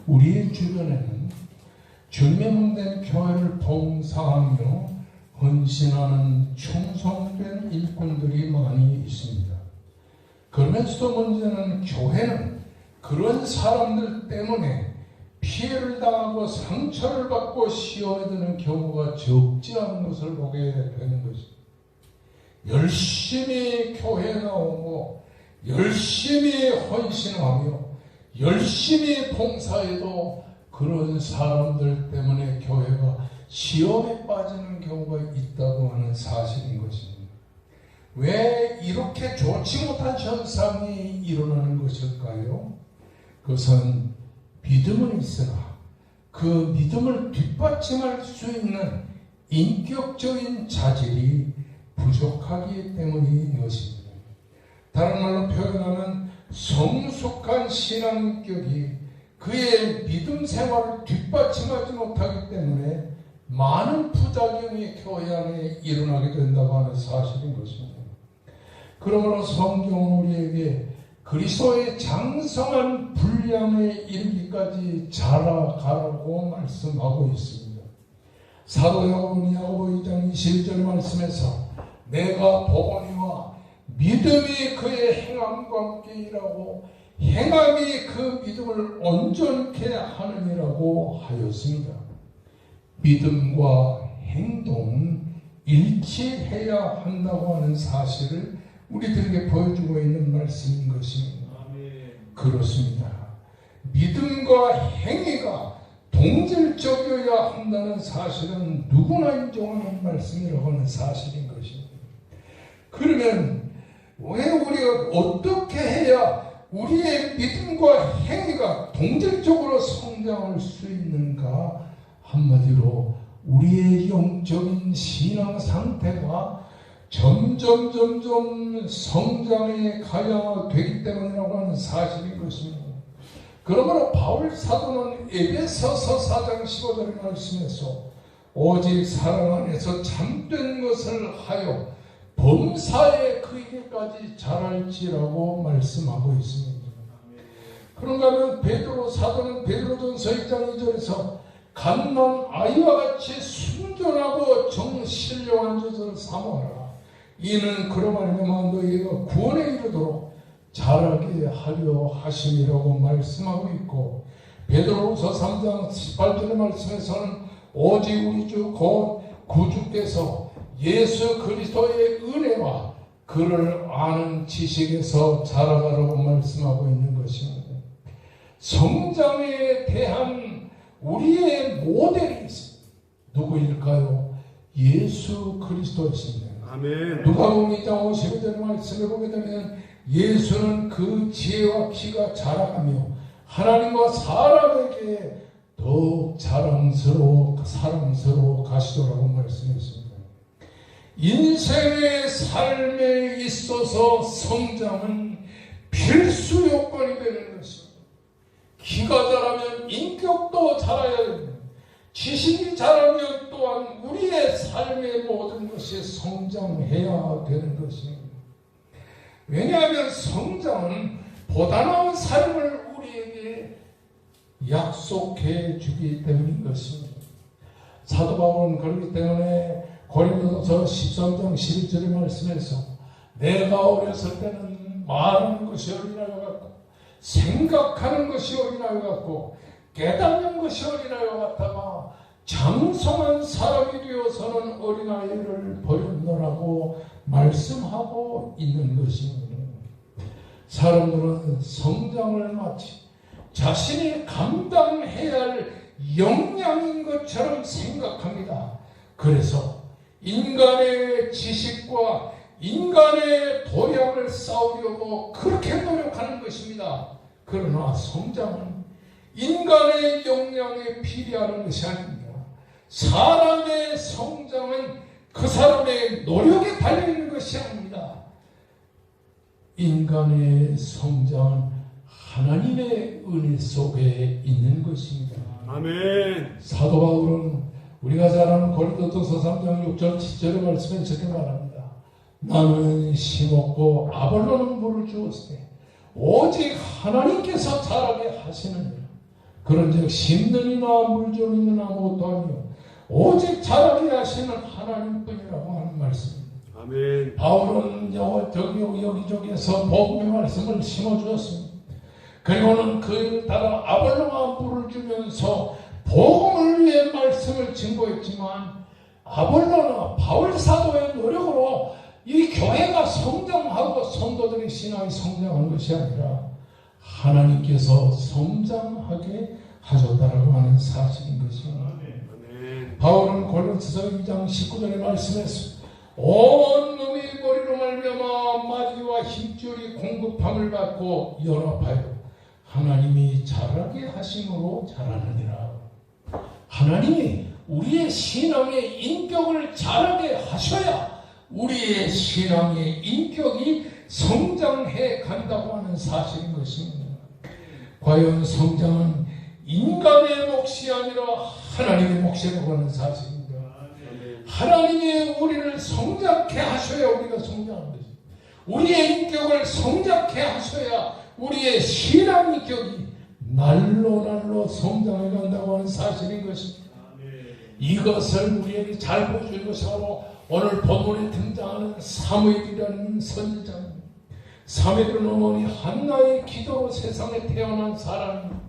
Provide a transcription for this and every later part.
우리의 주변에는 주명된 교회를 봉사하며 헌신하는 충성된 일꾼들이 많이 있습니다. 그러면서도 문제는 교회는 그런 사람들 때문에 피해를 당하고 상처를 받고 시험에 드는 경우가 적지 않은 것을 보게 되는 것입니다. 열심히 교회에 나오고 열심히 헌신하며 열심히 봉사해도 그런 사람들 때문에 교회가 시험에 빠지는 경우가 있다고 하는 사실인 것입니다. 왜 이렇게 좋지 못한 현상이 일어나는 것일까요? 그것은 믿음은 있으나 그 믿음을 뒷받침할 수 있는 인격적인 자질이 부족하기 때문인 것입니다. 다른 말로 표현하면 성숙한 신앙격이 그의 믿음 생활을 뒷받침하지 못하기 때문에 많은 부작용이 교회 안에 일어나게 된다고 하는 사실인 것입니다. 그러므로 성경은 우리에게 그리스도의 장성한 분량에 이르기까지 자라가라고 말씀하고 있습니다. 사도 야고보는 야고보 2장 21절 말씀에서 내가 보거니와 믿음이 그의 행함과 함께 일하고 행함이 그 믿음을 온전케 하느니라고 하였습니다. 믿음과 행동은 일치해야 한다고 하는 사실을 우리들에게 보여주고 있는 말씀인 것입니다. 그렇습니다. 믿음과 행위가 동질적이어야 한다는 사실은 누구나 인정하는 말씀이라고 하는 사실인 것입니다. 그러면 왜 우리가 어떻게 해야 우리의 믿음과 행위가 동질적으로 성장할 수 있는가? 한마디로 우리의 영적인 신앙 상태가 점점 성장해 가야 되기 때문이라고 하는 사실인 것입니다. 그러므로 바울 사도는 에베소서 4장 15절 말씀에서 오직 사랑 안에서 참된 것을 하여 범사에 그에게까지 자랄지라고 말씀하고 있습니다. 그런가 하면 베드로 사도는 베드로전서 2장 2절에서 갓난 아이와 같이 순전하고 정신령한 젖을 삼아라. 이는 그러하면 너희가 구원에 이르도록 자라게 하려 하심이라고 말씀하고 있고, 베드로후서 3장 18절의 말씀에서는 오직 우리 주 곧 구주께서 예수 그리스도의 은혜와 그를 아는 지식에서 자라가라고 말씀하고 있는 것입니다. 성장에 대한 우리의 모델이 있습니다. 누구일까요? 예수 그리스도이십니다. 아멘. 누가복음 2장 52절의 말씀을 보게 되면 예수는 그 지혜와 키가 자라가며 하나님과 사람에게 더욱 사랑스러워 가시더라고 말씀했습니다. 인생의 삶에 있어서 성장은 필수 요건이 되는 것입니다. 키가 자라면 인격도 자라야 됩니다. 지식이 자라면 또한 우리의 삶의 모든 것이 성장해야 되는 것입니다. 왜냐하면 성장은 보다 나은 삶을 우리에게 약속해 주기 때문인 것입니다. 사도 바울은 그렇기 때문에 고린도서 13장 11절의 말씀에서 내가 어렸을 때는 말하는 것이 어린아이와 같고 생각하는 것이 어린아이와 같고 깨닫는 것이 어린아이와 같다가 장성한 사람이 되어서는 어린아이를 버렸노라고 말씀하고 있는 것입니다. 사람들은 성장을 마치 자신이 감당해야 할 역량인 것처럼 생각합니다. 그래서 인간의 지식과 인간의 도량을 쌓으려고 그렇게 노력하는 것입니다. 그러나 성장은 인간의 역량에 비례하는 것이 아닙니다. 사람의 성장은 그 사람의 노력에 달려있는 것이 아닙니다. 인간의 성장은 하나님의 은혜 속에 있는 것입니다. 아멘. 사도 바울은 우리가 잘 아는 고린도전서 3장 6절 7절의 말씀에 저렇게 말합니다. 나는 심었고 아볼로는 물을 주었으니 오직 하나님께서 자라게 하시느니라. 그런즉 심는 이나 물주는 이는 아무것도 아니요 오직 자라게 하시는 하나님뿐이라고 하는 말씀입니다. 아멘. 바울은 여기저기에서 복음의 말씀을 심어주었습니다. 그리고는 그 일을 따라 아볼로가 물을 주면서 복음을 위해 말씀을 증거했지만 아볼로나 바울 사도의 노력으로 이 교회가 성장하고 성도들의 신앙이 성장한 것이 아니라 하나님께서 성장하게 하셨다라고 하는 사실인 것입니다. 바울은 고린도서 2장 19절의 말씀에서 온 몸이 머리로 말미암아 마디와 힘줄이 공급함을 받고 연합하여 하나님이 자라게 하심으로 자라느니라. 하나님이 우리의 신앙의 인격을 자라게 하셔야 우리의 신앙의 인격이 성장해 간다고 하는 사실인 것입니다. 과연 성장은 인간의 몫이 아니라 하나님의 몫이라고 하는 사실입니다. 하나님이 우리를 성장케 하셔야 우리가 성장하는 것입니다. 우리의 인격을 성장케 하셔야 우리의 신앙 인격이 날로 성장해 간다고 하는 사실인 것입니다. 이것을 우리에게 잘 보여주는 것이 바로 오늘 본문에 등장하는 사무엘이라는 선지자입니다. 사무엘은 어머니 한나의 기도로 세상에 태어난 사람입니다.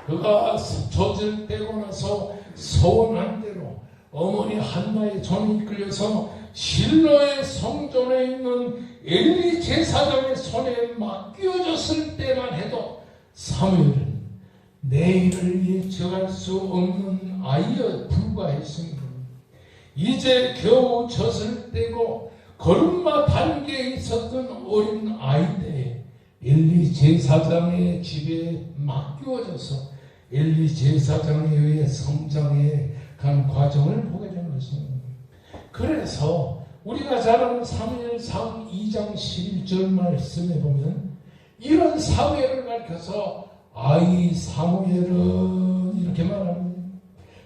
그가 젖을 떼고 나서 서원한 대로 어머니 한나의 손에 이끌려서 실로의 성전에 있는 엘리 제사장의 손에 맡겨졌을 때만 해도 사무엘은 내일을 예측할 수 없는 아이에 불과했습니다. 이제 겨우 젖을 떼고 걸음마 단계에 있었던 어린 아이 때에 엘리 제사장의 집에 맡겨져서 엘리 제사장에 의해 성장해 간 과정을 보게 되는 것입니다. 그래서 우리가 잘 아는 사무엘상 2장 11절 말씀에 보면 이런 사무엘을 가리켜서 아이 사무엘은 이렇게 말합니다.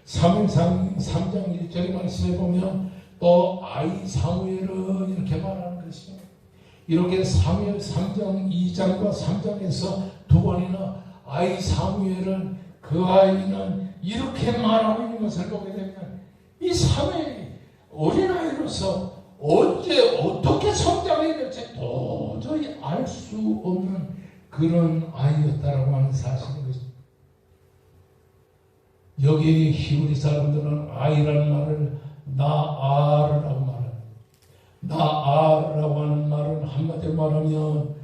사무엘상 3장 1절의 말씀에 보면 또 아이 사무엘은 이렇게 말하는 것입니다. 이렇게 사무엘 3장 2장과 3장에서 두 번이나 아이 사무엘은 그 아이는 이렇게 말하고 있는 것을 보게 되면 이 사무엘이 어린아이로서 언제 어떻게 성장해야 될지 도저히 알 수 없는 그런 아이였다라고 하는 사실인 것입니다. 여기 히브리 사람들은 아이라는 말을 나아르라고 말합니다. 나아르라고 하는 말은 한마디로 말하면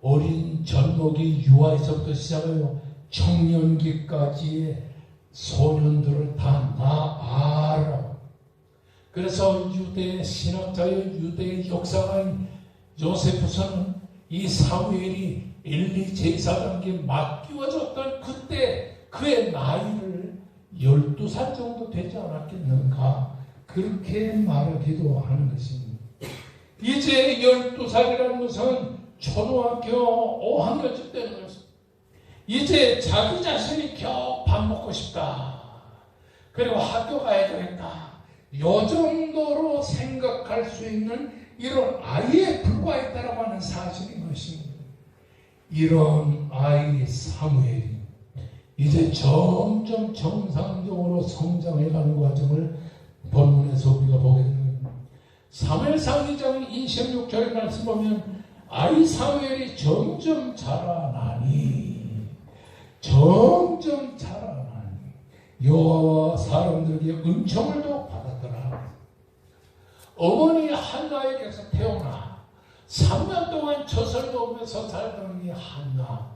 어린 젖먹이 유아에서부터 시작하여 청년기까지의 소년들을 다 나아르라고. 그래서 유대 신학자의 유대 역사가인 요세푸스는 이 사무엘이 엘리 제사장에게 맡겨졌던 그때 그의 나이를 12살 정도 되지 않았겠는가 그렇게 말하기도 하는 것입니다. 이제 12살이라는 것은 초등학교 5학년쯤 되는 것입니다. 이제 자기 자신이 겨우 밥 먹고 싶다. 그리고 학교 가야 되겠다. 요 정도로 생각할 수 있는 이런 아이에 불과했다라고 하는 사실인 것입니다. 이런 아이 사무엘이 이제 점점 정상적으로 성장해가는 과정을 본문에서 우리가 보게 됩니다. 사무엘상 2장 26절의 말씀 보면 아이 사무엘이 점점 자라나니 여호와와 사람들에게 은총을 더 받았더라. 어머니 한나에게서 태어나 3년 동안 젖을 먹으면서 살던 이 한나,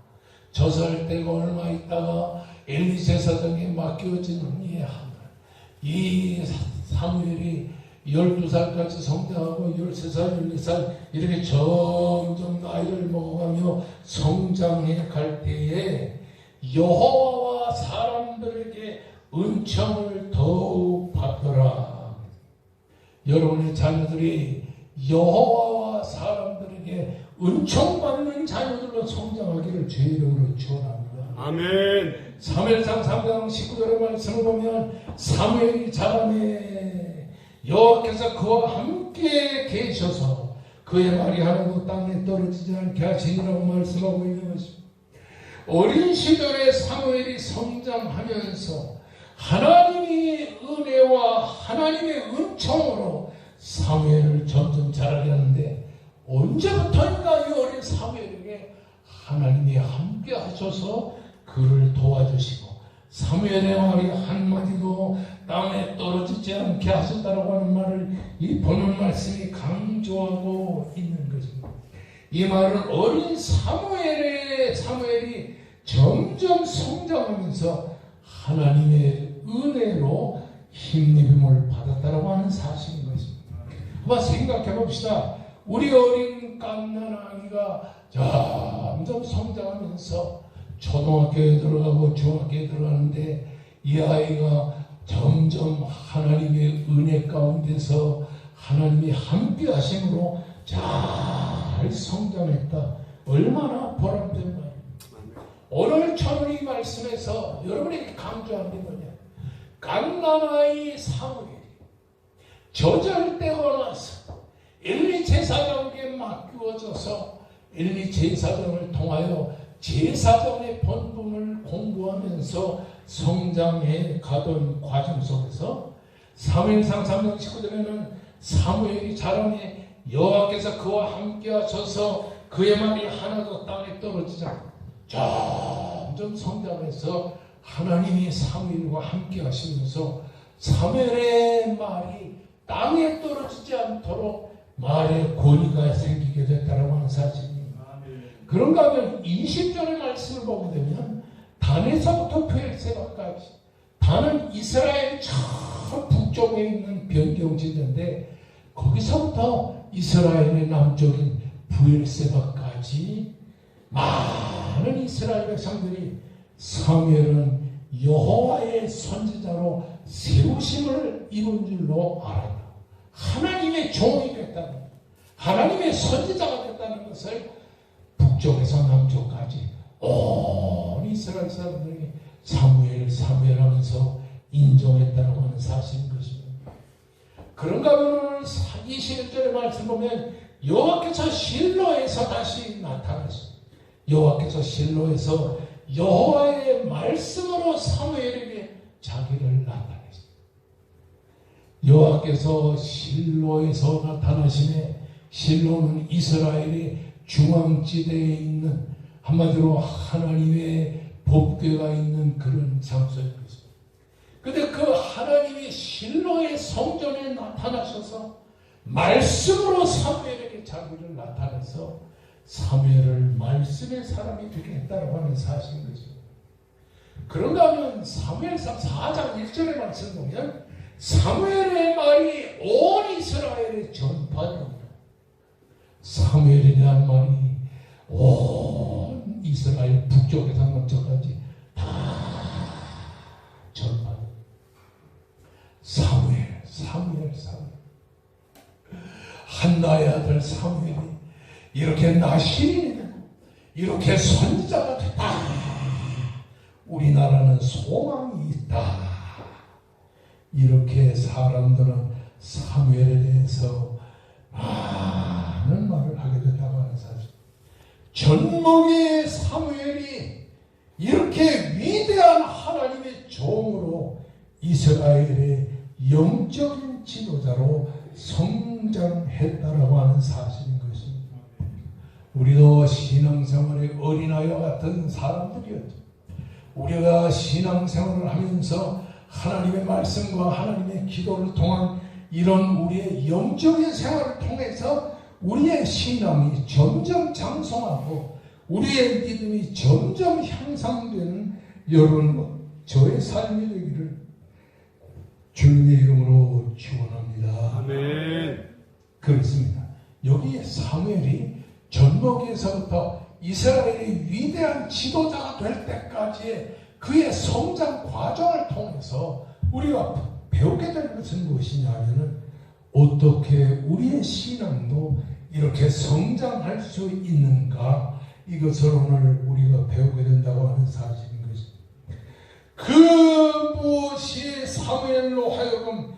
젖을 떼고 얼마 있다가 엘리 제사장에 맡겨지는 이 한나, 이 사무엘이 12살까지 성장하고 13살, 14살 이렇게 점점 나이를 먹어가며 성장해 갈 때에 여호와와 사람들에게 은총을 더욱 받더라. 여러분의 자녀들이 여호와와 사람들에게 은총받는 자녀들로 성장하기를 주의 이름으로 축원합니다. 아멘. 사무엘상 3장 19절의 말씀을 보면 사무엘이 자라매 여호와께서 그와 함께 계셔서 그의 말이 하나도 땅에 떨어지지 않게 하시니라고 말씀하고 있는 것입니다. 어린 시절에 사무엘이 성장하면서 하나님의 은혜와 하나님의 은총으로 사무엘을 점점 자라게 하는데, 언제부터인가 이 어린 사무엘에게 하나님이 함께 하셔서 그를 도와주시고 사무엘의 말이 한마디도 땅에 떨어지지 않게 하셨다라고 하는 말을 이 본문 말씀이 강조하고 있는 것입니다. 이 말은 어린 사무엘이 점점 성장하면서 하나님의 은혜로 힘입음을 받았다라고 하는 사실인 것입니다. 한번 생각해 봅시다. 우리 어린 갓난아기가 점점 성장하면서 초등학교에 들어가고 중학교에 들어가는데, 이 아이가 점점 하나님의 은혜 가운데서 하나님이 함께 하심으로 잘 성장했다. 얼마나 보람된 말입니다. 오늘 저는 이 말씀에서 여러분에게 강조한 게 뭐냐, 갓난아이 사무엘이 저절되고 나서 엘리 제사장에게 맡겨져서 엘리 제사장을 통하여 제사장의 본분을 공부하면서 성장해 가던 과정 속에서 사무엘상 3장 19절에는 사무엘이 자라니 여호와께서 그와 함께 하셔서 그의 말이 하나도 땅에 떨어지자 점점 성장해서 하나님이 사무엘과 함께 하시면서 사무엘의 말이 땅에 떨어지지 않도록 말의 권위가 생기게 됐다고 하는 사실입니다. 그런가 하면 20절의 말씀을 보게 되면 단에서부터 브엘세바까지, 단은 이스라엘 저 북쪽에 있는 변경지대인데 거기서부터 이스라엘의 남쪽인 브엘세바까지 많은 이스라엘 백성들이 사무엘은 여호와의 선지자로 세우심을 입은 줄로 알았다. 하나님의 종이 됐다는, 하나님의 선지자가 됐다는 것을 북쪽에서 남쪽까지 온 이스라엘 사람들이 사무엘 하면서 인정했다고 하는 사실인 것입니다. 그런가 하면 21절의 말씀 보면 여호와께서 실로에서 다시 나타나셨습니다. 여호와께서 실로에서 여호와의 말씀으로 사무엘에게 자기를 나타내셨습니다. 여호와께서 실로에서 나타나심에, 실로는 이스라엘의 중앙지대에 있는, 한마디로 하나님의 법궤가 있는 그런 장소인 것입니다. 그런데 그 하나님이 실로의 성전에 나타나셔서 말씀으로 사무엘에게 자기를 나타내서 사무엘을 말씀의 사람이 되게 했다고 하는 사실인 것입니다. 그런가 하면 사무엘상 4장 1절의 말씀 보면 사무엘의 말이 온 이스라엘에 전파됩니다. 사무엘에 대한 말이 온 이스라엘 북쪽에서 남쪽까지 다 전파됩니다. 사무엘. 한나의 아들 사무엘이 이렇게 나시린이 되고 이렇게 선지자가 됐다. 우리나라는 소망이 있다. 이렇게 사람들은 사무엘에 대해서 많은 말을 하게 됐다고 하는 사실. 전목의 사무엘이 이렇게 위대한 하나님의 종으로 이스라엘의 영적인 지도자로 성장했다라고 하는 사실인 것입니다. 우리도 신앙생활의 어린아이와 같은 사람들이었죠. 우리가 신앙생활을 하면서 하나님의 말씀과 하나님의 기도를 통한 이런 우리의 영적인 생활을 통해서 우리의 신앙이 점점 장성하고 우리의 믿음이 점점 향상되는 여러분과 저의 삶이 되기를 주님의 이름으로 축원합니다. 아멘. 그렇습니다. 여기에 사무엘이 전목에서부터 이스라엘의 위대한 지도자가 될 때까지의 그의 성장 과정을 통해서 우리가 배우게 될 것은 무엇이냐면은 어떻게 우리의 신앙도 이렇게 성장할 수 있는가, 이것을 오늘 우리가 배우게 된다고 하는 사실인 것입니다. 그 무엇이 사무엘로 하여금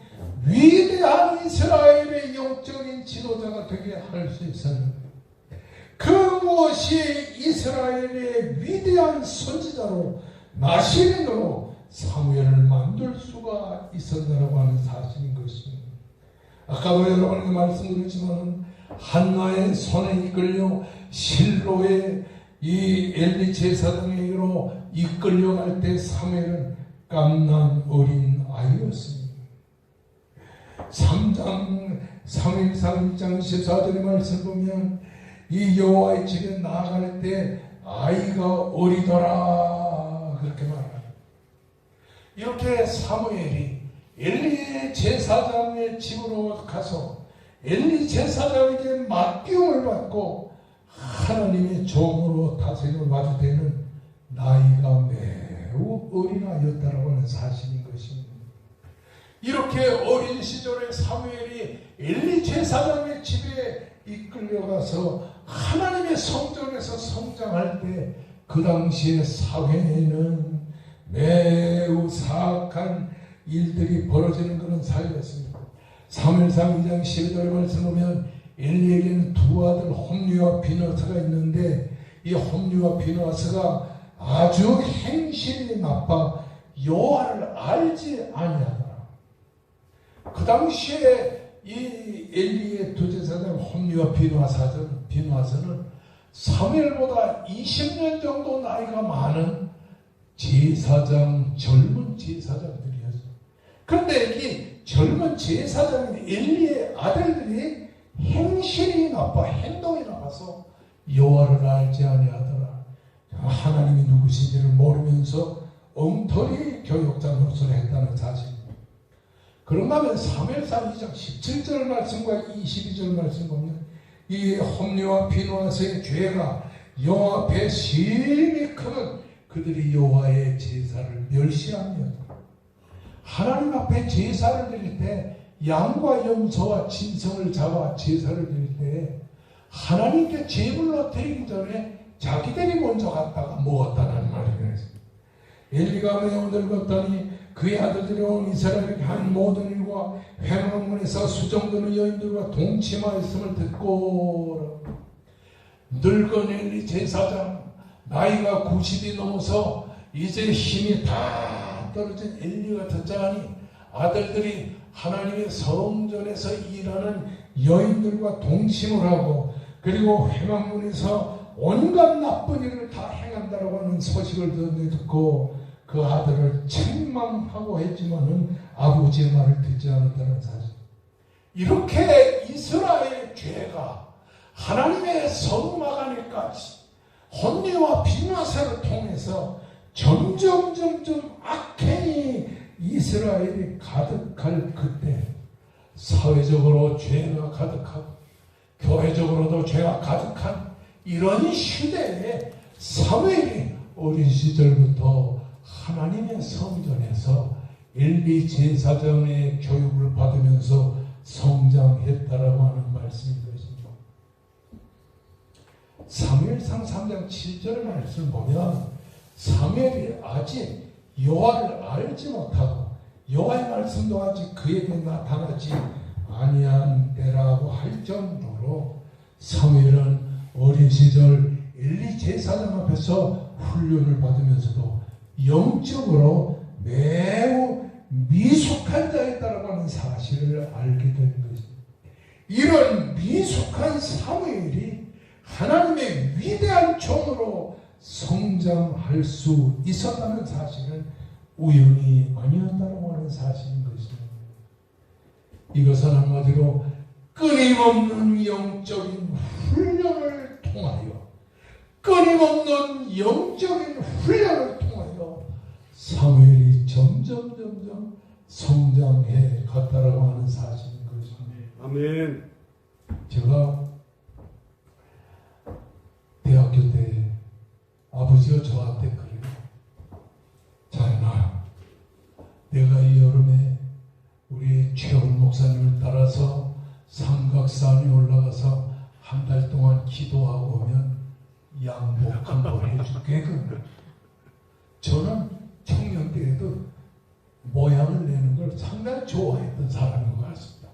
위대한 이스라엘의 영적인 지도자가 되게 할 수 있었는가? 그 무엇이 이스라엘의 위대한 선지자로 나시린으로 사무엘을 만들 수가 있었다라고 하는 사실인 것입니다. 아까도 여러분에게 말씀드렸지만 한나의 손에 이끌려 실로의 이 엘리 제사장에게로 이끌려갈 때 사무엘은 깜난 어린 아이였습니다. 3장 사무엘상 1장 14절의 말씀 보면 이 여호와의 집에 나아갈 때 아이가 어리더라 그렇게 말합니다. 이렇게 사무엘이 엘리 제사장의 집으로 가서 엘리 제사장에게 맡김을 받고 하나님의 종으로 다스림을 받을 때는 나이가 매우 어린아이였다라고 하는 사실인 것입니다. 이렇게 어린 시절에 사무엘이 엘리 제사장의 집에 이끌려가서 하나님의 성전에서 성장할 때 그 당시의 사회에는 매우 사악한 일들이 벌어지는 그런 사회였습니다. 사무엘상 2장 12절에 말씀 보면 엘리에게는 두 아들 홈리와 비너스가 있는데 이 홈리와 비너스가 아주 행실이 나빠 여호와를 알지 아니하더라. 그 당시에 이 엘리의 두 제사장 홈리와 비너스는 사무엘보다 20년 정도 나이가 많은 젊은 제사장들이었어요. 그런데 이 젊은 제사장인 엘리의 아들들이 행실이 나빠, 행동이 나빠서 여호와를 알지 아니하더라. 하나님이 누구신지를 모르면서 엉터리 교육자 노릇을 했다는 사실입니다. 그런가 하면 사무엘상 2장 17절 말씀과 22절 말씀 보면 이 홈리와 비누아스의 죄가 여호와 앞에 심히 크면 그들이 여호와의 제사를 멸시합니다. 하나님 앞에 제사를 드릴 때 양과 염소와 짐승을 잡아 제사를 드릴 때 하나님께 제물로 드리기 전에 자기들이 먼저 갔다가 먹었다는 말이에요. 엘리가 매우 늙었더니 그의 아들들이 온 이스라엘에게 한 모든 일과 회막문에서 수정되는 여인들과 동침하였음을 듣고 늙은 엘리 제사장 나이가 90이 넘어서 이제 힘이 다 떨어진 엘리가 듣자니 아들들이 하나님의 성전에서 일하는 여인들과 동침을 하고 그리고 회막문에서 온갖 나쁜 일을 다 행한다라고 하는 소식을 듣고 그 아들을 책망하고 했지만은 아버지의 말을 듣지 않았다는 사실. 이렇게 이스라엘의 죄가 하나님의 성막안에까지 홈리와 비누아스를 통해서 점점 악행이 이스라엘이 가득할 그때 사회적으로 죄가 가득하고 교회적으로도 죄가 가득한 이런 시대에 사무엘이 어린 시절부터 하나님의 성전에서 엘리 제사장의 교육을 받으면서 성장했다라고 하는 말씀인 것입니다. 사무엘상 3장 7절의 말씀을 보면 사무엘이 아직 여호와를 알지 못하고 여호와의 말씀도 아직 그에게 나타나지 아니한 때라고 할 정도로 사무엘은 어린 시절 엘리 제사장 앞에서 훈련을 받으면서도 영적으로 매우 미숙한 자였다라고 하는 사실을 알게 된 것입니다. 이런 미숙한 사무엘이 하나님의 위대한 종으로 성장할 수 있었다는 사실은 우연이 아니었다고 하는 사실인 것입니다. 이것은 한마디로 끊임없는 영적인 훈련을 통하여 끊임없는 영적인 훈련을 통하여 사무엘이 점점 성장해 갔다라고 하는 사실인 것입니다. 아멘. 제가 대학교 때 아버지가 저한테 그래요. 자연아, 내가 이 여름에 우리 최훈 목사님을 따라서 삼각산에 올라가서 한 달 동안 기도하고 오면 양복 한 벌 해줄게. 저는 청년 때에도 모양을 내는 걸 상당히 좋아했던 사람인 것 같습니다.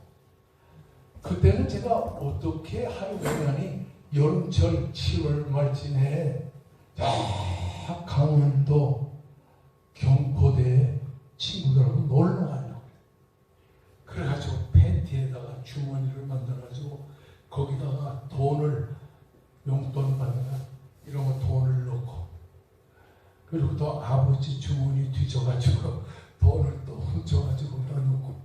그때는 제가 어떻게 하려고 하니 여름철 7월 말쯤에 저 강원도 경포대에 친구들하고 놀러 가려고. 그래가지고 팬티에다가 주머니를 만들어가지고 거기다가 돈을, 용돈 받아가 이런 거 돈을 넣고, 그리고 또 아버지 주머니 뒤져가지고 돈을 또 훔쳐가지고 넣고,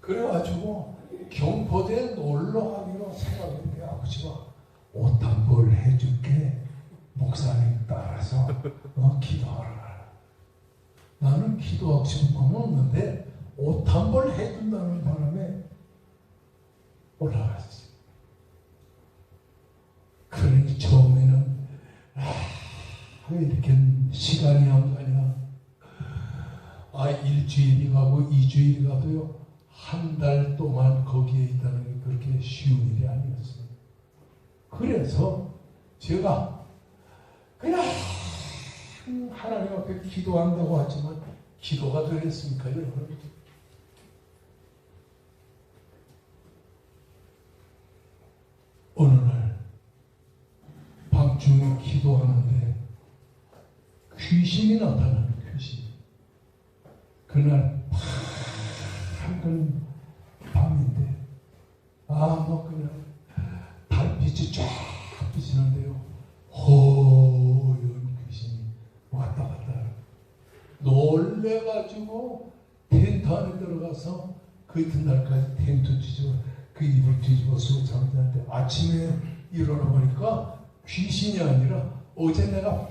그래가지고 경포대에 놀러 가기로 생각했는데 아버지가 옷 한 벌 해줄게, 목사님 따라서 기도하라. 나는 기도하고 싶은 마음은 없는데 옷 한 벌 해준다는 바람에 올라갔지. 그러니 처음에는 왜 이렇게 시간이 안 가냐. 일주일이 가고 2주일이 가도요, 한 달 동안 거기에 있다는 게 그렇게 쉬운 일이 아니었어요. 그래서 제가 그냥 하나님 앞에 기도한다고 하지만 기도가 되겠습니까, 여러분? 어느 날 밤중에 기도하는데 귀신이 나타나는 귀신. 그날 밝은 밤인데 그냥 달빛이 쫙 비치는데요, 허연 귀신이 왔다 갔다 놀래가지고 텐트 안에 들어가서 그 이튿날까지 텐트 뒤집어 그 이불 뒤집어 쓰고 잠자는데 아침에 일어나 보니까 귀신이 아니라 어제 내가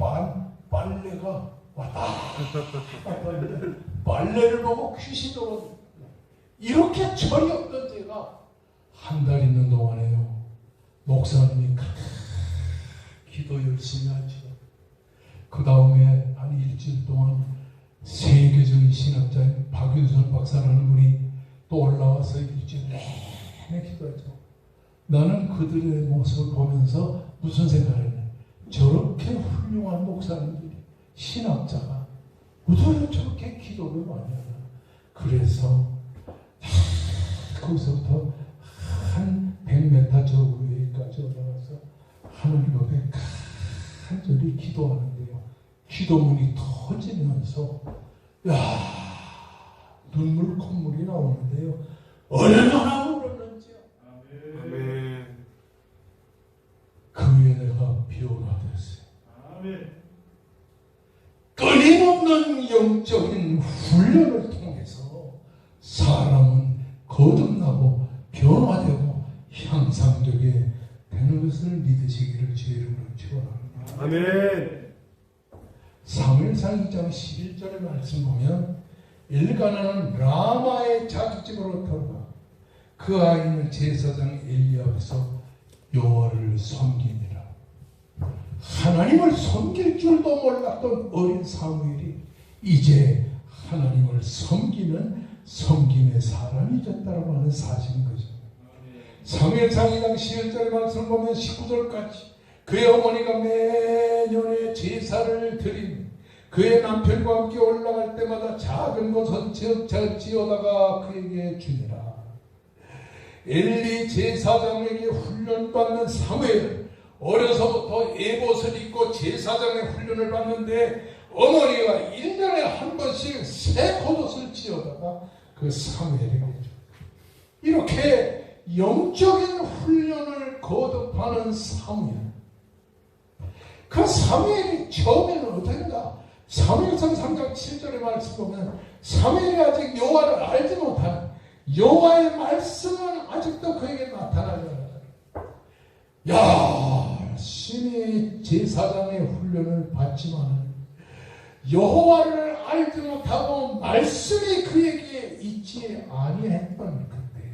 빨래가 왔다 갔다 했는데 빨래를 보고 귀신이 오거든요. 이렇게 철이 없던 제가 한 달 있는 동안에요, 목사님이 기도 열심히 하시고, 그 다음에 한 일주일 동안 세계적인 신학자인 박윤선 박사라는 분이 또 올라와서 일주일 내내 기도하죠. 나는 그들의 모습을 보면서 무슨 생각을 했냐. 저렇게 훌륭한 목사님들이, 신학자가 어떻게 저렇게 기도를 많이 하나. 그래서 거기서부터 한 100m 저 위에까지 올라가서 하나님 앞에 간절히 기도하는데요, 기도문이 터지면서 눈물 콧물이 나오는데요, 얼마나 울었는지요. 아멘. 그 후에 내가 변화됐어요. 아멘. 끊임없는 영적인 훈련을 통해서 사람은 거듭나고 변화되고 향상되게 되는 것을 믿으시기를 주의 이름으로 축원합니다. 아멘. 사무엘상 2장 11절의 말씀 보면 엘가나는 라마의 자기집으로 들어가 그 아이는 제사장 엘리 앞에서 여호와를 섬기니라. 하나님을 섬길 줄도 몰랐던 어린 사무엘이 이제 하나님을 섬기는 섬김의 사람이 됐다고 하는 사실인 것입니다. 사무엘상 2장 11절 말씀을 보면 19절까지 그의 어머니가 매년에 제사를 드린 그의 남편과 함께 올라갈 때마다 작은 것은 지어다가 그에게 주니라. 엘리 제사장에게 훈련받는 사무엘은 어려서부터 에봇을 입고 제사장의 훈련을 받는데 어머니가 1년에 한 번씩 새 겉옷을 지어다가 그 사무엘에게 줘. 이렇게 영적인 훈련을 거듭하는 사무엘. 그 사무엘이 처음에는 어땠는가? 사무엘상 3장 7절의 말씀 보면 사무엘이 아직 여호와를 알지 못하는, 여호와의 말씀은 아직도 그에게 나타나지 않았다. 열심히 제사장의 훈련을 받지만 여호와를 알지 못하고 말씀이 그에게 있지 아니했던 그때,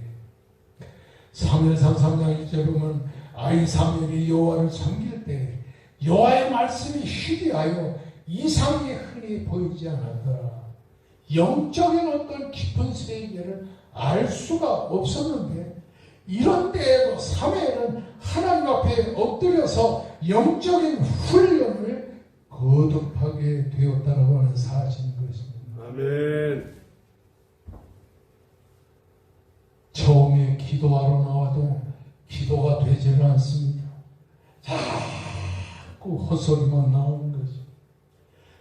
사무엘상 3장 1절에 보면 아이 사무엘이 여호와를 섬길 때 여호와의 말씀이 희귀하여 이상이 흔히 보이지 않았더라. 영적인 어떤 깊은 세계를 알 수가 없었는데 이런 때에도 사무엘은 하나님 앞에 엎드려서 영적인 훈련을 거듭하게 되었다고 하는 사실인 것입니다. 아멘. 처음에 기도하러 나와도 기도가 되지는 않습니다. 자꾸 헛소리만 나오는 거지.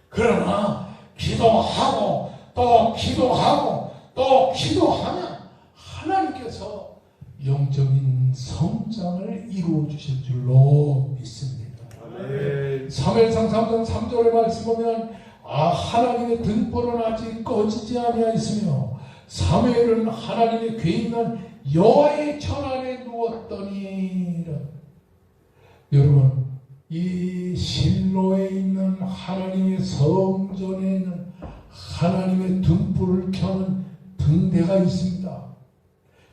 그러나 기도하고 또 기도하고 또 기도하면 하나님께서 영적인 성장을 이루어 주실 줄로 믿습니다. 아멘. 사무엘상 3장 3절의 말씀 보면 하나님의 등불은 아직 꺼지지 아니하였으며 사무엘은 하나님의 궤 있는 여호와의 전 안에 누웠더니라. 여러분, 이 실로에 있는 하나님의 성전에 있는 하나님의 등불을 켜는 등대가 있습니다.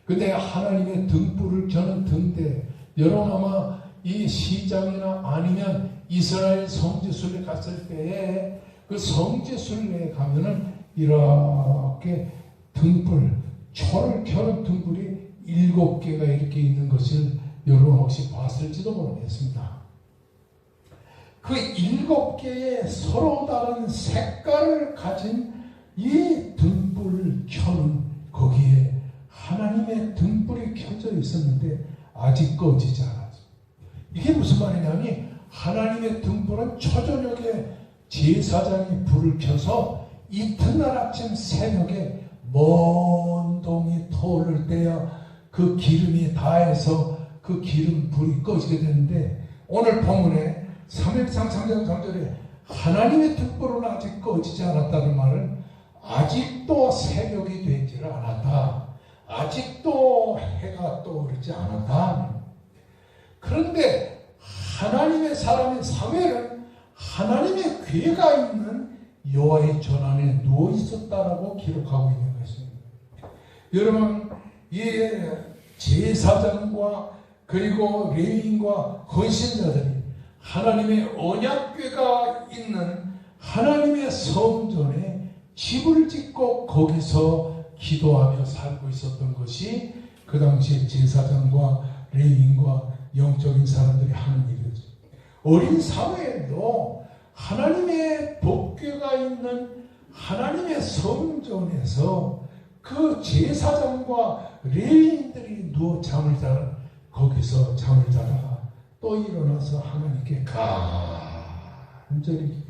근데 하나님의 등불을 켜는 등대, 여러분 아마 이 시장이나 아니면 이스라엘 성지순례 갔을 때에 그 성지순례에 가면은 이렇게 등불, 초를 켜는 등불이 7개가 이렇게 있는 것을 여러분 혹시 봤을지도 모르겠습니다. 그 7개의 서로 다른 색깔을 가진 이 등불을 켜는 거기에 하나님의 등불이 켜져 있었는데 아직 꺼지지 않았죠. 이게 무슨 말이냐면 하나님의 등불은 초저녁에 제사장이 불을 켜서 이튿날 아침 새벽에 먼 동이 타오를 때야 그 기름이 다해서 그 기름 불이 꺼지게 되는데, 오늘 본문에 사무엘상 3장 3절에 하나님의 등불은 아직 꺼지지 않았다는 말은 아직도 새벽이 되지를 않았다, 아직도 해가 떠오르지 않았다. 그런데 하나님의 사람인 사무엘은 하나님의 궤가 있는 여호와의 전 안에 누워 있었다라고 기록하고 있는 것입니다. 여러분, 이 제사장과 그리고 레위인과 헌신자들이 하나님의 언약궤가 있는 하나님의 성전에 집을 짓고 거기서 기도하며 살고 있었던 것이 그 당시에 제사장과 레위인과 영적인 사람들이 하는 일이었죠. 어린 사무엘도 하나님의 법궤가 있는 하나님의 성전에서 그 제사장과 레위인들이 누워 잠을 자는 거기서 잠을 자다가 또 일어나서 하나님께 간절히,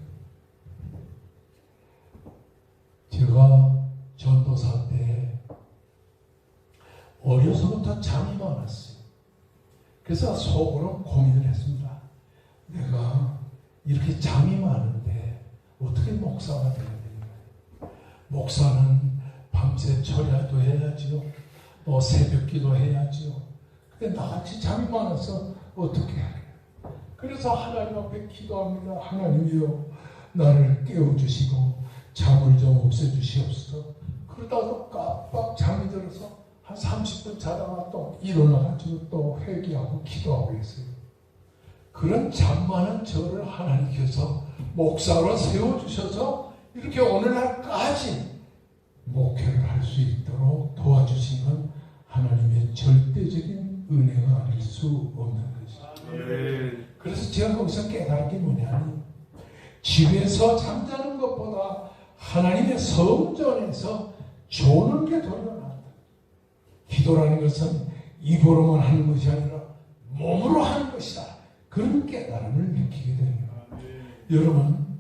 제가 전도사 때 어려서부터 잠이 많았어요. 그래서 속으로 고민을 했습니다. 내가 이렇게 잠이 많은데 어떻게 목사가 되어야 되는가? 목사는 밤새 철야도 해야지요, 또 새벽 기도 해야지요. 근데 나같이 잠이 많아서 어떻게 해야 해요? 그래서 하나님 앞에 기도합니다. 하나님이여, 나를 깨워주시고 잠을 좀 없애주시옵소서. 그러다가 깜빡 잠이 들어서 한 30분 자다가 또 일어나가지고 또 회개하고 기도하고 있어요. 그런 잠 많은 저를 하나님께서 목사로 세워주셔서 이렇게 오늘날까지 목회를 할 수 있도록 도와주신 건 하나님의 절대적인 은혜가 아닐 수 없는 것이죠. 그래서 제가 거기서 깨달은 게 뭐냐면, 집에서 잠자는 것보다 하나님의 성전에서 조는 게 더 낫다. 기도라는 것은 입으로만 하는 것이 아니라 몸으로 하는 것이다. 그런 깨달음을 느끼게 됩니다. 여러분,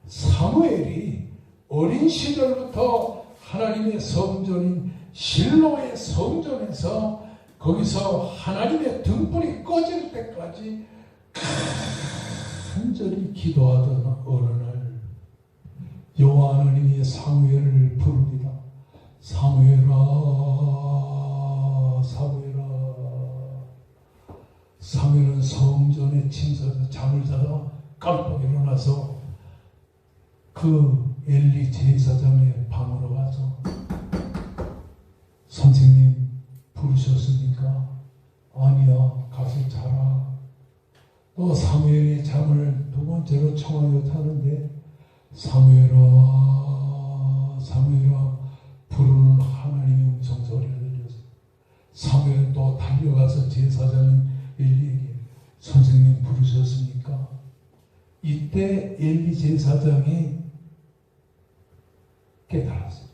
사무엘이 어린 시절부터 하나님의 성전인 실로의 성전에서 거기서 하나님의 등불이 꺼질 때까지 간절히 기도하던 어느 날 여호와 하나님이 사무엘을 부릅니다. 사무엘아, 사무엘아. 사무엘은 성전에 침서서 잠을 자다 깜빡 일어나서 그 엘리 제사장의 방으로 가서, 선생님 부르셨습니까? 아니야, 가서 자라. 또 사무엘이 잠을 두 번째로 청하여 타는데, 사무엘아, 사무엘아, 부르는 하나님의 음성 소리가 들렸어. 사무엘은 또 달려가서 제사장인 엘리에게, 선생님 부르셨습니까? 이때 엘리 제사장이 깨달았어요.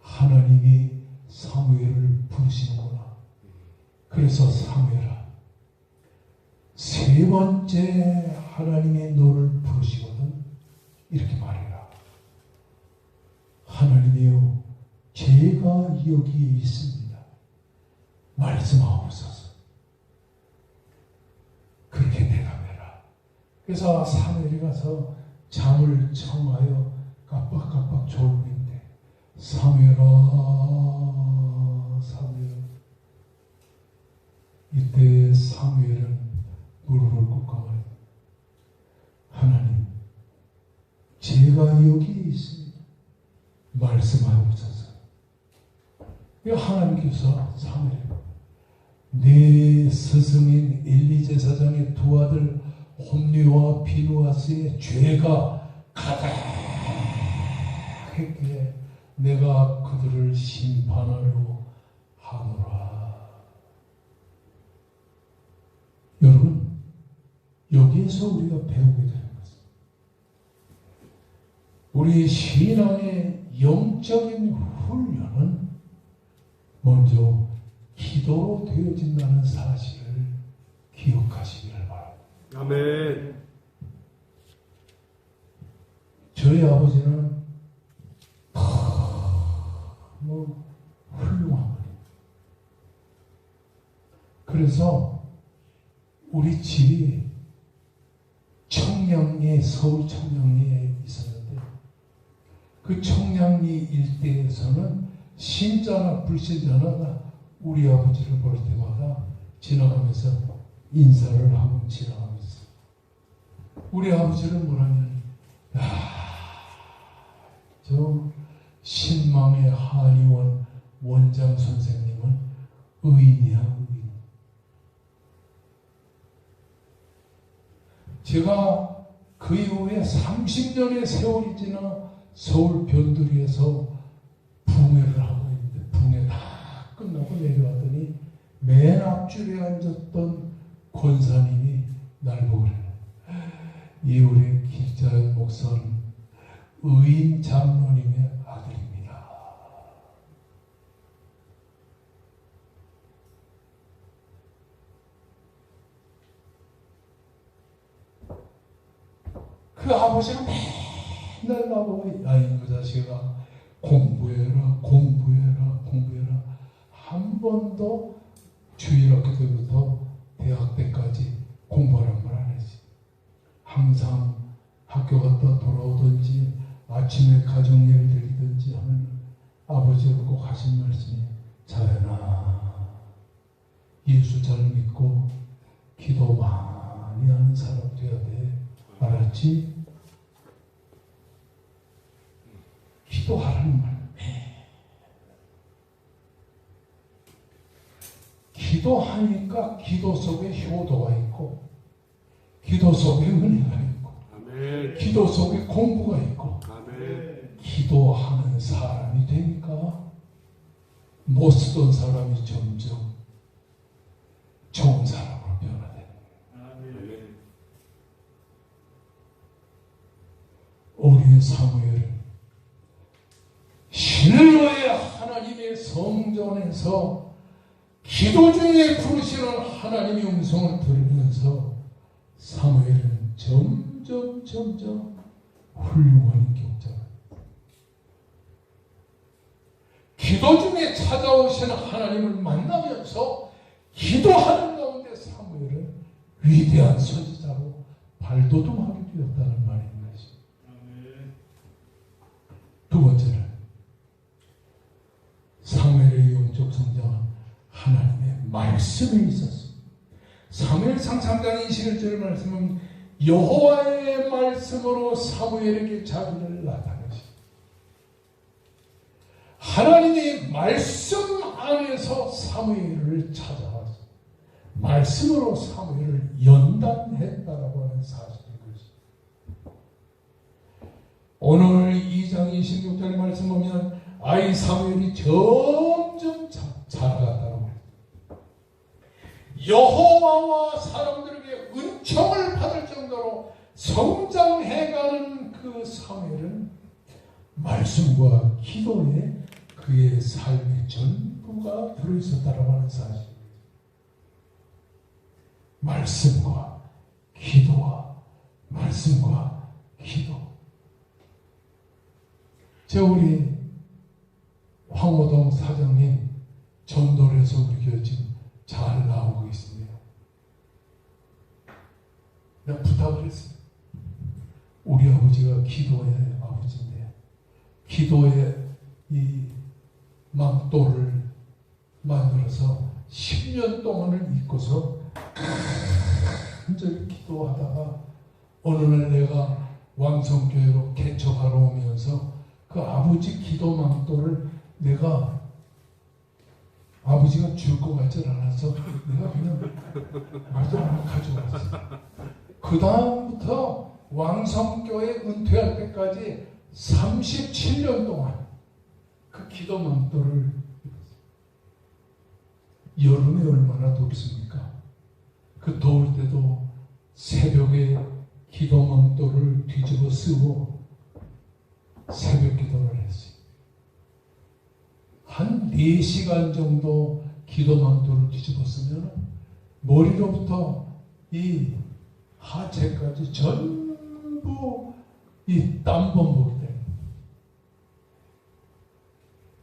하나님이 사무엘을 부르시는구나. 그래서 사무엘아, 세 번째 하나님의 너를 부르시거든 이렇게 말해라. 하나님이여, 제가 여기에 있습니다. 말씀하옵소서. 그렇게 대답해라. 그래서 사무엘이 가서 잠을 청하여 깜빡깜빡 졸고 있는데, 사무엘아, 사무엘. 이때 사무엘은 무릎을 꿇고 말합니다. 하나님, 제가 여기에 있습니다. 말씀하옵소서. 하나님께서 사무엘, 내 스승인 엘리 제사장의 두 아들 홈리와 비누아스의 죄가 가득했기에 내가 그들을 심판하려 하노라. 여러분, 여기에서 우리가 배우게 되는 것입니다. 우리 신앙의 영적인 훈련은 먼저 기도로 되어진다는 사실을 기억하시기를 바랍니다. 아멘. 저희 아버지는 너무 훌륭한 분이에요. 그래서 우리 집이 청량리에, 서울 청량리에 있었는데, 그 청량리 일대에서는 신자나 불신자나 우리 아버지를 볼 때마다 지나가면서 인사를 하고 지나가면서, 우리 아버지는 뭐라면, 저 신망의 한의원 원장 선생님은 의인이야, 의인. 제가 그 이후에 30년의 세월이 지나 서울 변두리에서 붕해를 하고 있는데, 붕해 다 끝나고 내려왔더니 맨 앞줄에 앉았던 권사님이 날 보고 그래요. 이 우리 길자연 목사는 의인 장로님의 아들입니다. 그 아버지는 맨날 나보고, 야, 이거 자식아, 공부해라, 공부해라, 공부해라. 한 번도 주일학교 때부터 대학 때까지 공부하란 말 안 했지. 항상 학교 갔다 돌아오든지 아침에 가정 예배 드리든지 하면 아버지가 꼭 하신 말씀이, 자연아, 예수 잘 믿고 기도 많이 하는 사람 돼야 돼. 알았지? 기도하라는 말. 기도하니까 기도 속에 효도가 있고, 기도 속에 은혜가 있고, 아멘. 기도 속에 공부가 있고, 아멘. 기도하는 사람이 되니까 못 쓰던 사람이 점점 좋은 사람으로 변화되는 거예요. 아멘. 우리의 사무엘은 실로의 하나님의 성전에서 기도 중에 부르시는 하나님의 음성을 들으면서 사무엘은 점점 훌륭한 인격자가, 기도 중에 찾아오시는 하나님을 만나면서 기도하는 가운데 사무엘은 위대한 선지자로 발돋움하게 되었다는 말인 것입니다. 두 번째는 사무엘의 영적 성장은 하나님의 말씀에 있었습니다. 사무엘상 3장 21절 말씀은 여호와의 말씀으로 사무엘에게 자기를 나타내십니다. 하나님이 말씀 안에서 사무엘을 찾아와서 말씀으로 사무엘을 연단했다라고 하는 사실인 것입니다. 오늘 2장 26절 말씀 보면 아이 사무엘이 점점 자라갔다고 합니다. 여호와와 사람들에게 은총을 받을 정도로 성장해가는 그 사무엘은 말씀과 기도에 그의 삶의 전부가 들어있었다라고 하는 사실입니다. 말씀과 기도와 말씀과 기도. 저 우리 황호동 사장님 전도에서 우리 교회 지금 잘 나오고 있습니다. 내가 부탁을 했어요. 우리 아버지가 기도의 아버지인데 기도의 이 망토를 만들어서 10년 동안을 잊고서 간절히 기도하다가 어느 날 내가 왕성교회로 개척하러 오면서 그 아버지 기도 망토를 내가 아버지가 줄 것 같지 않아서 내가 그냥 말도 안 하고 가져왔어. 그 다음부터 왕성교회 은퇴할 때까지 37년 동안 그 기도 망토를 여름에 얼마나 덥습니까? 그 더울 때도 새벽에 기도 망토를 뒤집어 쓰고 새벽 기도를 했어요. 한 4시간 정도 기도 망토를 뒤집어 쓰면 머리로부터 이 하체까지 전부 이 땀범벅이 돼요.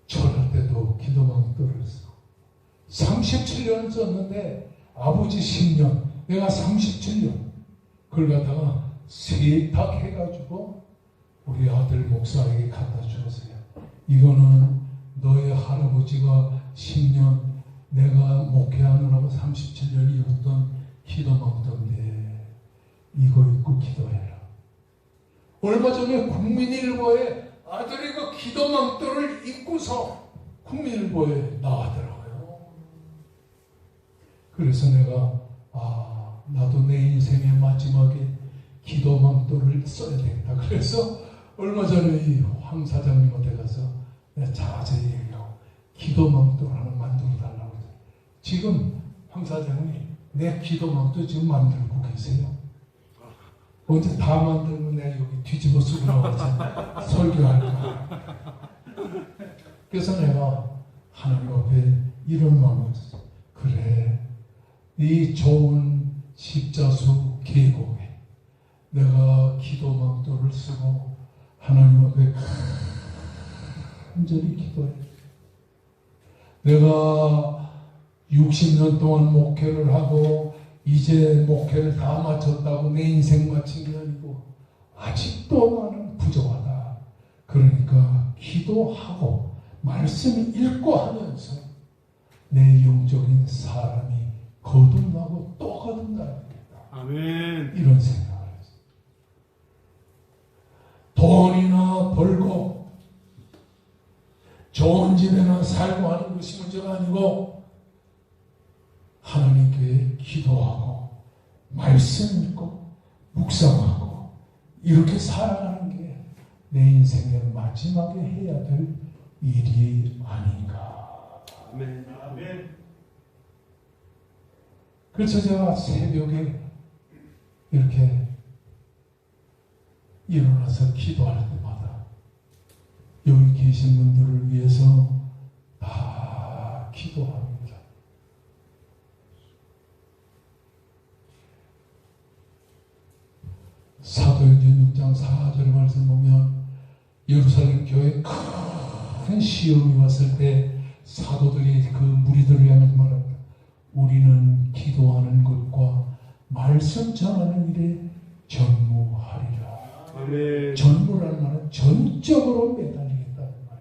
절할 때도 기도 망토를 써. 37년을 썼는데 아버지 10년, 내가 37년 그걸 갖다가 세탁해가지고 우리 아들 목사에게 갖다 주었어요. 이거는 너의 할아버지가 10년 내가 목회하느라고 37년 입었던 기도망토인데 이거 입고 기도해라. 얼마 전에 국민일보에 아들이 그 기도망토를 입고서 국민일보에 나왔더라고요. 그래서 내가 나도 내 인생의 마지막에 기도망토를 써야 되겠다. 그래서 얼마 전에 이 황 사장님한테 가서 내가 자세히 얘기하고 기도망토를 하나 만들어 달라고 해서 지금 황 사장님이 내 기도망토 지금 만들고 계세요. 언제 다 만들면 내가 여기 뒤집어 쓰고 나와서 설교할까. 그래서 내가 하나님 앞에 이런 마음을 했어. 그래, 이 좋은 십자수 계곡에 내가 기도망토를 쓰고 하나님 앞에 간절히 기도해. 내가 60년 동안 목회를 하고 이제 목회를 다 마쳤다고 내 인생 마친 게 아니고 아직도 나는 부족하다. 그러니까 기도하고 말씀 읽고 하면서 내 영적인 사람이 거듭나고 또 거듭나야겠다. 아멘. 이런 생각을 했어요. 돈이나 벌고 좋은 집에나 살고 하는 것이 문제가 아니고 하나님께 기도하고 말씀 읽고 묵상하고 이렇게 살아가는 게 내 인생의 마지막에 해야 될 일이 아닌가. 아멘. 아멘. 그래서 제가 새벽에 이렇게 일어나서 기도할 때마다 여기 계신 분들을 위해서 다 기도합니다. 사도행전 6장 4절의 말씀 보면 예루살렘 교회에 큰 시험이 왔을 때 사도들이 그 무리들을 향해 말합니다. 우리는 기도하는 것과 말씀 전하는 일에 전무하리라. 아멘. 전무라는 말은 전적으로 매달리겠다는 말입니다.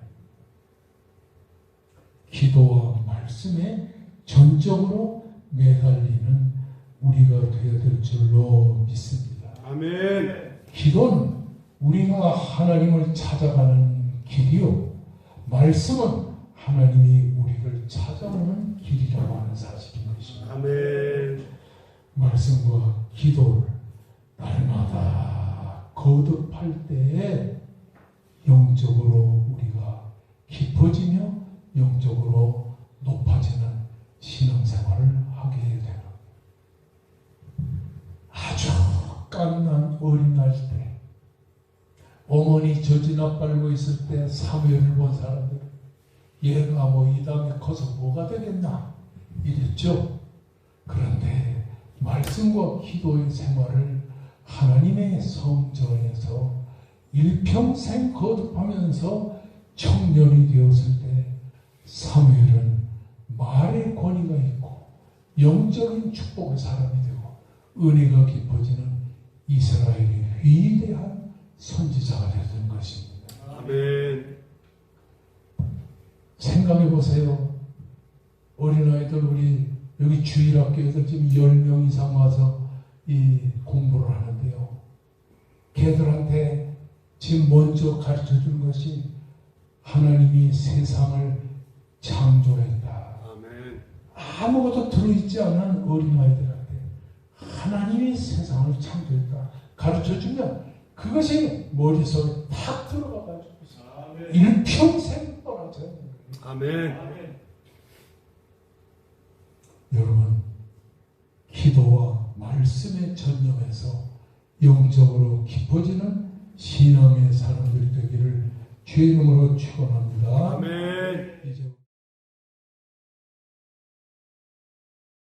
기도와 말씀에 전적으로 매달리는 우리가 되어야 될 줄로 믿습니다. 아멘. 기도는 우리가 하나님을 찾아가는 길이요, 말씀은 하나님이 우리를 찾아오는 길이라고 하는 사실인 것입니다. 아멘. 말씀과 기도를 날마다 거듭할 때에 영적으로 우리가 깊어지며 영적으로 높아지는 신앙생활을 하게 되는, 아주 깐난 어린 날 때 어머니 젖이나 빨고 있을 때 사무엘을 본 사람들, 얘가 뭐 이 다음에 커서 뭐가 되겠나 이랬죠. 그런데 말씀과 기도의 생활을 하나님의 성전에서 일평생 거듭하면서 청년이 되었을 때 사무엘은 말의 권위가 있고 영적인 축복의 사람이 되고 은혜가 깊어지는 이스라엘의 위대한 선지자가 되었던 것입니다. 아멘. 생각해 보세요. 어린아이들 우리 여기 주일학교에서 지금 10명 이상 와서 이 공부를 하는데요. 걔들한테 지금 먼저 가르쳐 주는 것이 하나님이 세상을 창조했다. 아멘. 아무것도 들어있지 않은 어린아이들한테 하나님이 세상을 창조했다. 가르쳐 주면 그것이 머릿속에 탁 들어가가지고 일평생 떠나져야 되는 거예요. 아멘. 여러분, 기도와 말씀에 전념해서 영적으로 깊어지는 신앙의 사람들이 되기를 주의 이름으로 축원합니다. 아멘. 이제